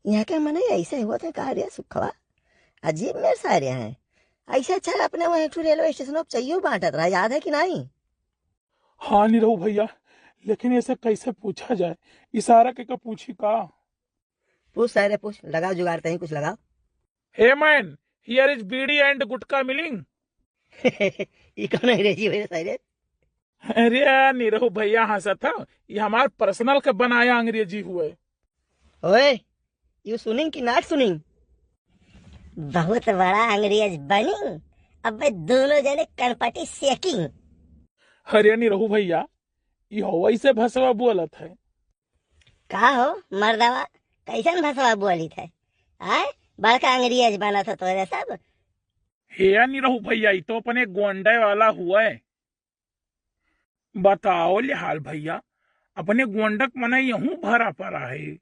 यहाँ के मने ऐसे हुआ था कार्य सुखवा अजीब मेरे सारे हैं। ऐसे अच्छा अपने वहाँ एक रेलवे स्टेशन पर चाहिए बांटत रहा, याद है कि नहीं? हाँ निरहु भैया, लेकिन ऐसे कैसे पूछा जाए? इशारा के पूछी का? पूछ सारे पूछ, लगाओ जुगाड़ ही कुछ लगाओ। Hey man, here is beedi and gutka milling. ये कौन अंग्रेजी हुई सारे? अरे निरहु भैया हंसा था, ये हमारे पर्सनल के बनाया अंग्रेजी हुए। ओए, यू सुनिंग कि नॉट सुनिंग? बहुत बड़ा अंग्रेज बनी। अब दोनों जने कनपटी सेकिंग। अरे निरहु भैया, ये हवाई से भसवा बोलत है। का हो मर्दवा, कैसन भसवा बोली थे? आय, बड़का अंग्रेज बना था तोरे सब। हे निरहु भैया, ये तो अपने गोंडे वाला हुआ है। बताओ ले हाल भैया, अपने गोंडक मना यूं भरा पड़ा है।